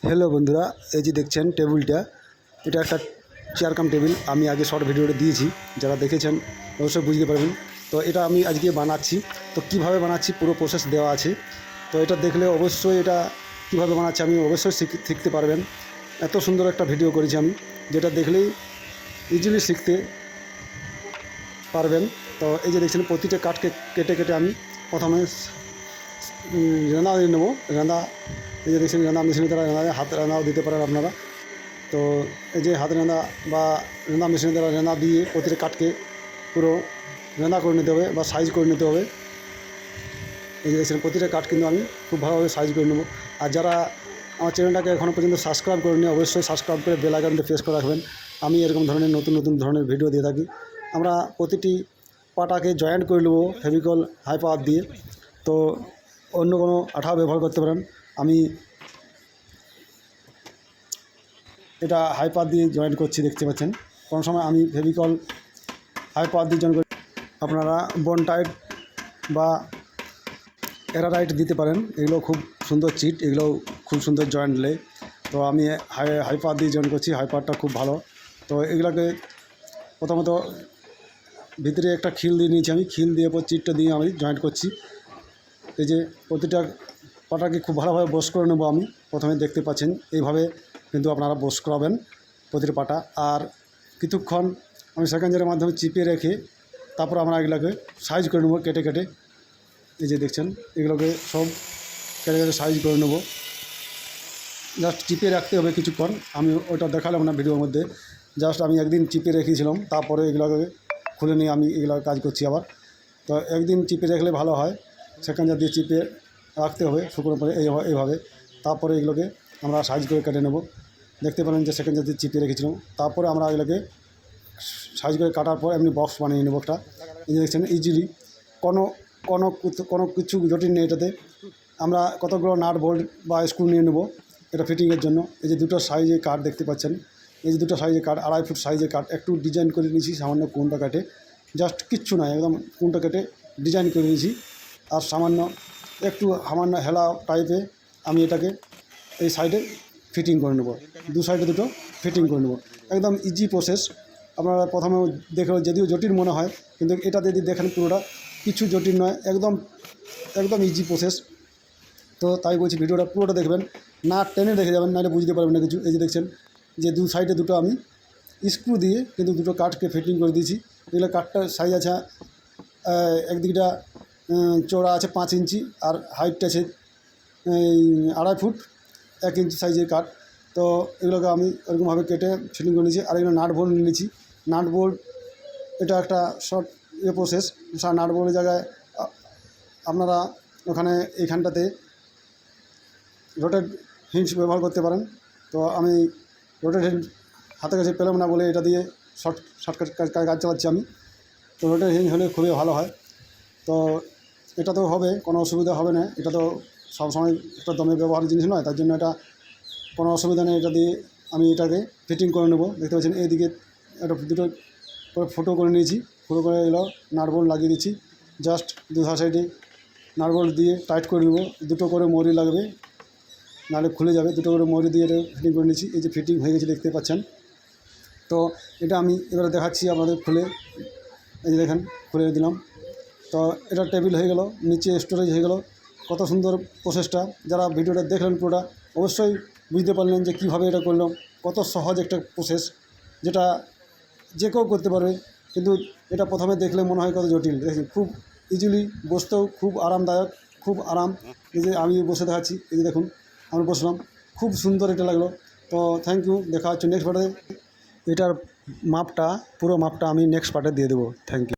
Hello বন্ধুরা, এই যে দেখছেন টেবিলটা, এটা একটা চেয়ার কাম টেবিল। আমি আগে শর্ট ভিডিওটা দিয়েছি, যারা দেখেছেন অবশ্যই বুঝতে পারবেন। তো এটা আমি আজকে বানাচ্ছি। তো কিভাবে বানাচ্ছি পুরো প্রসেস দেওয়া আছে। তো এটা দেখলে অবশ্যই এটা কিভাবে বানাচ্ছি আমি অবশ্যই শিখতে পারবেন। এত সুন্দর একটা ভিডিও করেছি আমি, যেটা দেখলেই ইজিলি শিখতে পারবেন। তো এই যে দেখছেন প্রতিটা কাঠকে কেটে কেটে আমি প্রথমে রান্না দিয়ে নেবো। রান্না এই যে দেখছেন রান্না মেশিনের দ্বারা রান্না, হাত রান্নাও দিতে পারেন আপনারা। তো এই যে হাত রান্না বা রান্না মেশিনের দ্বারা রান্না দিয়ে প্রতিটা কাঠকে পুরো রান্না করে নিতে হবে বা সাইজ করে নিতে হবে। এই যে দেখছেন প্রতিটা কাঠ কিন্তু আমি খুব ভালোভাবে সাইজ করে নেবো। আর যারা আমার চ্যানেলটাকে এখনও পর্যন্ত সাবস্ক্রাইব করেনি, অবশ্যই সাবস্ক্রাইব করে বেল আইকনটা প্রেস করে রাখবেন। আমি এরকম ধরনের নতুন নতুন ধরনের ভিডিও দিয়ে থাকি। আমরা প্রতিটি পাটাকে জয়েন্ট করে নেবো ফেভিকল হাই পাওয়ার দিয়ে। তো অন্য কোনো আঠা ব্যবহার করতে পারেন। আমি এটা হাই পাওয়ার দিয়ে জয়েন্ট করছি, দেখতে পাচ্ছেন। কোনো সময় আমি ফেভিকল হাই পাওয়ার দিয়ে জয়েন্ট করি। আপনারা বনটাইট বা এরারাইট দিতে পারেন, এগুলো খুব সুন্দর চিট, এগুলো খুব সুন্দর জয়েন্ট লে। তো আমি হাই পাওয়ার দিয়ে জয়েন্ট করছি, হাই পাওয়ারটা খুব ভালো। তো এগুলোকে প্রথমত ভিতরে একটা খিল দিয়ে নিয়েছি আমি, খিল দিয়ে পর চিটটা দিয়ে আমি জয়েন্ট করছি। এই যে প্রতিটা পাটাকে খুব ভালোভাবে বস করে নেবো আমি। প্রথমে দেখতে পাচ্ছেন এইভাবে কিন্তু আপনারা বস করাবেন প্রতিটা পাটা। আর কিছুক্ষণ আমি সেকেন্ডের মাধ্যমে চিপে রেখে তারপর আমরা এগুলোকে সাইজ করে নেবো কেটে কেটে। এই যে দেখছেন এগুলোকে সব কেটে কেটে সাইজ করে নেবো। জাস্ট চিপে রাখতে হবে কিছুক্ষণ। আমি ওটা দেখালাম না ভিডিওর মধ্যে, জাস্ট আমি একদিন চিপে রেখেছিলাম, তারপরে এগুলোকে খুলে নিয়ে আমি এগুলো কাজ করছি আবার। তো একদিন চিপে রাখলে ভালো হয়, সেকেন্ডার দিয়ে চিপে রাখতে হবে শুকনো করে এইভাবে। তারপরে এগুলোকে আমরা সাইজ করে কেটে নেব। দেখতে পেলেন যে সেকেন্ডার দিয়ে চিপে রেখেছিলাম, তারপরে আমরা এগুলোকে সাইজ করে কাটার পর এমনি বক্স বানিয়ে নেবো একটা। এই যে দেখছেন ইজিলি, কোনো কোনো কোনো কিছু জটিল নেই এটাতে। আমরা কতগুলো নাট বোল্ট বা স্ক্রু নিয়ে নেব এটা ফিটিংয়ের জন্য। এই যে দুটো সাইজে কাঠ দেখতে পাচ্ছেন, এই যে দুটো সাইজে কাঠ, 2.5 ফুট সাইজে কাঠ, একটু ডিজাইন করে নিয়েছি সামান্য কোনটা কাটে, জাস্ট কিচ্ছু নয়, একদম কোনটা কেটে ডিজাইন করে নিয়েছি। আর সামান্য সামান্য হেলা টাইপে আমি এটাকে এই সাইডে ফিটিং করে নেব, দু সাইডে দুটো ফিটিং করে নেব। একদম ইজি প্রসেস। আপনারা প্রথমে দেখে যদিও জটিল মনে হয়, কিন্তু এটা যদি দেখেন পুরোটা কিছু জটিল নয়, একদম একদম ইজি প্রসেস। তো তাই বলছি ভিডিওটা পুরোটা দেখবেন, না টেনে দেখে যাবেন, নাহলে বুঝতে পারবেন না কিছু। এই যে দেখছেন যে দু সাইডে দুটো আমি স্ক্রু দিয়ে কিন্তু দুটো কাঠকে ফিটিং করে দিয়েছি। এগুলো কাঠটার সাইজ আছে একদিকটা চওড়া আছে 5 ইঞ্চি, আর হাইটটা আছে 2.5 ফুট 1 ইঞ্চি সাইজের কাঠ। তো এগুলোকে আমি এরকমভাবে কেটে ফিটিং করে নিয়েছি। আর এগুলো নাট বোল্ট নিয়ে নিয়েছি। নাট বোল্ট এটা একটা শর্ট প্রসেস। নাট বোল্টের জায়গায় আপনারা ওখানে এইখানটাতে রোটেট হিঞ্চ ব্যবহার করতে পারেন। তো আমি রোটেট হিঞ্চ হাতে কাছে পেলাম না বলে এটা দিয়ে শর্টকাট কাজ চালাচ্ছি আমি। তো রোটেট হিঞ্চ হলে খুবই ভালো হয়। তো এটা তো হবে, কোনো অসুবিধা হবে না। এটা তো সবসময় একটা দমে ব্যবহারের জিনিস নয়, তার জন্য এটা কোনো অসুবিধা নেই। এটা দিয়ে আমি এটাকে ফিটিং করে নেব। দেখতে পাচ্ছেন এইদিকে একটা দুটো করে ফুটো করে নিয়েছি, ফুটো করে এগুলো নাট বোল্ট লাগিয়ে দিচ্ছি। জাস্ট দু সাইডে নাট বোল্ট দিয়ে টাইট করে নেব। দুটো করে মরি লাগবে, নাহলে খুলে যাবে। দুটো করে মরি দিয়ে এটা ফিটিং করে নিয়েছি। এই যে ফিটিং হয়ে গেছে দেখতে পাচ্ছেন। তো এটা আমি এবারে দেখাচ্ছি আপনাদের খুলে। এই যে দেখেন খুলে দিলাম। তো এটা টেবিল হয়ে গেল, নিচে স্টোরেজ হয়ে গেল। কত সুন্দর প্রসেসটা। যারা ভিডিওটা দেখলেন পুরোটা অবশ্যই বুঝতে পারলেন যে কীভাবে এটা করলাম। কত সহজ একটা প্রসেস, যেটা যে কেউ করতে পারবে। কিন্তু এটা প্রথমে দেখলে মনে হয় কত জটিল। দেখুন খুব ইজিলি, বসতেও খুব আরামদায়ক, খুব আরাম। এই যে আমি বসে দেখাচ্ছি, এই যে দেখুন আমি বসলাম, খুব সুন্দর এটা লাগলো। তো থ্যাংক ইউ, দেখা হচ্ছে নেক্সট পার্টে। এটার মাপটা পুরো মাপটা আমি নেক্সট পার্টে দিয়ে দেবো। Thank you.